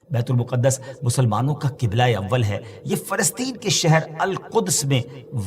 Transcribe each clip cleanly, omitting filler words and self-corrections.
بیت المقدس مسلمانوں کا قبلہ اول ہے۔ یہ فلسطین کے شہر القدس میں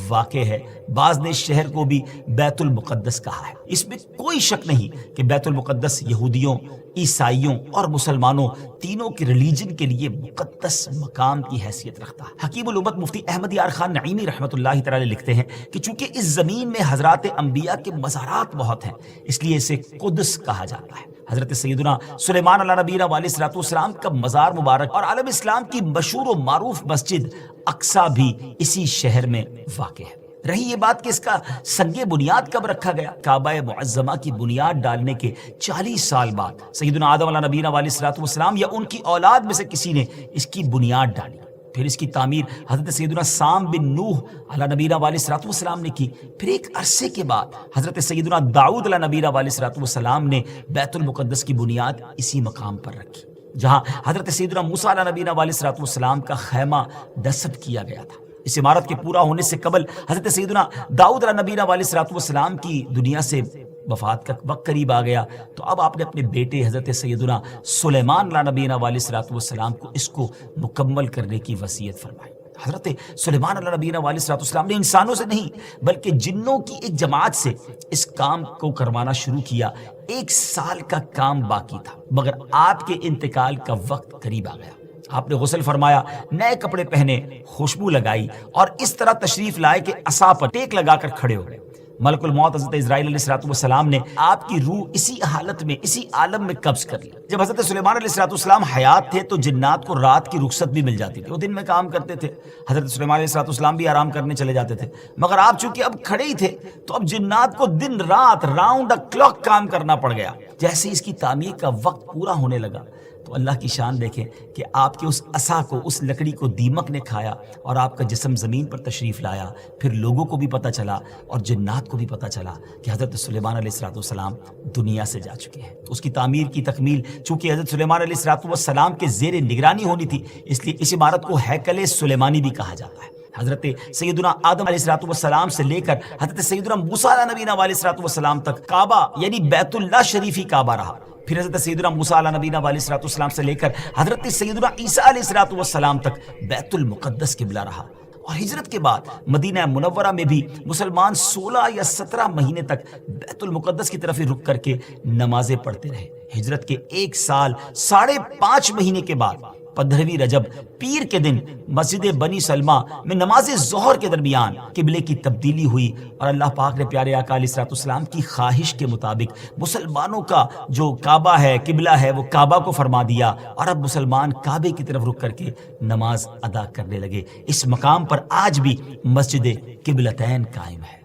واقع ہے۔ بعض نے اس شہر کو بھی بیت المقدس کہا ہے۔ اس میں کوئی شک نہیں کہ بیت المقدس یہودیوں، عیسائیوں اور مسلمانوں تینوں کے ریلیجن کے لیے مقدس مقام کی حیثیت رکھتا ہے۔ حکیم الامت مفتی احمد یار خان نعیمی رحمۃ اللہ تعالی لکھتے ہیں کہ چونکہ اس زمین میں حضرات انبیاء کے مزارات بہت ہیں، اس لیے اسے قدس کہا جاتا ہے۔ حضرت سیدنا سلیمان علیہ نبینا علیہ الصلوۃ والسلام کا مزار مبارک اور عالم اسلام کی مشہور و معروف مسجد اقصی بھی اسی شہر میں واقع ہے۔ رہی یہ بات کہ اس کا سنگ بنیاد کب رکھا گیا، کعبہ معظمہ کی بنیاد ڈالنے کے 40 سال بعد سیدنا آدم علیہ نبینا علیہ الصلوۃ والسلام یا ان کی اولاد میں سے کسی نے اس کی بنیاد ڈالی۔ پھر اس کی تعمیر حضرت سیدنا سام بن نوح علیہ نبینا علیہ الصلوۃ والسلام نے کی۔ پھر ایک عرصے کے بعد حضرت سیدنا داؤد علیہ نبینا علیہ الصلوۃ والسلام نے بیت المقدس کی بنیاد اسی مقام پر رکھی، جہاں حضرت سیدنا موسیٰ علیہ نبینا علیہ الصلوۃ والسلام کا خیمہ نصب کیا گیا تھا۔ اس عمارت کے پورا ہونے سے قبل حضرت سیدنا داؤد علیہ نبینا علیہ الصلوۃ والسلام کی دنیا سے وفات کا وقت قریب آ گیا، تو اب آپ نے اپنے بیٹے حضرت سیدنا سلیمان علیہ نبینا علیہ الصلوۃ والسلام کو اس کو مکمل کرنے کی وصیت فرمائی۔ حضرت سلیمان علیہ نبینا علیہ الصلوۃ والسلام نے انسانوں سے نہیں بلکہ جنوں کی ایک جماعت سے اس کام کو کروانا شروع کیا۔ 1 سال کا کام باقی تھا، مگر آپ کے انتقال کا وقت قریب آ گیا۔ آپ نے غسل فرمایا، نئے کپڑے پہنے، خوشبو لگائی اور اس طرح تشریف لائے کہ عصا پر ٹیک لگا کر کھڑے ہو گئے۔ ملک الموت حضرت اسرائیل علیہ الصلوۃ والسلام نے آپ کی روح اسی حالت میں، اسی عالم میں قبض کر لی۔ جب حضرت سلیمان علیہ الصلوۃ والسلام حیات تھے تو جنات کو رات کی رخصت بھی مل جاتی تھی، وہ دن میں کام کرتے تھے، حضرت سلیمان علیہ الصلوۃ والسلام بھی آرام کرنے چلے جاتے تھے، مگر آپ چونکہ اب کھڑے ہی تھے تو اب جنات کو دن رات راؤنڈ دا کلاک کام کرنا پڑ گیا۔ جیسے اس کی تعمیر کا وقت پورا ہونے لگا تو اللہ کی شان دیکھیں کہ آپ کے اس عصا کو، اس لکڑی کو دیمک نے کھایا اور آپ کا جسم زمین پر تشریف لایا۔ پھر لوگوں کو بھی پتہ چلا اور جنات کو بھی پتہ چلا کہ حضرت سلیمان علیہ الصلوۃ والسلام دنیا سے جا چکے ہیں۔ اس کی تعمیر کی تکمیل چونکہ حضرت سلیمان علیہ الصلوۃ والسلام کے زیر نگرانی ہونی تھی، اس لیے اس عمارت کو ہیکل سلیمانی بھی کہا جاتا ہے۔ حضرت سیدنا آدم علیہ الصلوۃ والسلام سے لے کر حضرت سیدنا موسیٰ علیہ نبینا علیہ الصلوۃ والسلام تک کعبہ یعنی بیت اللہ شریف ہی کعبہ رہا۔ پھر حضرت سیدنا موسیٰ علیہ نبینا علیہ الصلوۃ والسلام سے لے کر حضرت سیدنا عیسیٰ علیہ الصلوۃ والسلام تک بیت المقدس قبلہ رہا۔ اور ہجرت کے بعد مدینہ منورہ میں بھی مسلمان 16 یا 17 مہینے تک بیت المقدس کی طرف رک کر کے نمازیں پڑھتے رہے۔ ہجرت کے 1 سال 5.5 مہینے کے بعد 15ویں رجب پیر کے دن مسجد بنی سلمہ میں نماز ظہر کے درمیان قبلے کی تبدیلی ہوئی اور اللہ پاک نے پیارے آقا علیہ الصلوۃ والسلام کی خواہش کے مطابق مسلمانوں کا جو کعبہ ہے، قبلہ ہے، وہ کعبہ کو فرما دیا اور اب مسلمان کعبے کی طرف رک کر کے نماز ادا کرنے لگے۔ اس مقام پر آج بھی مسجد قبلتین قائم ہے۔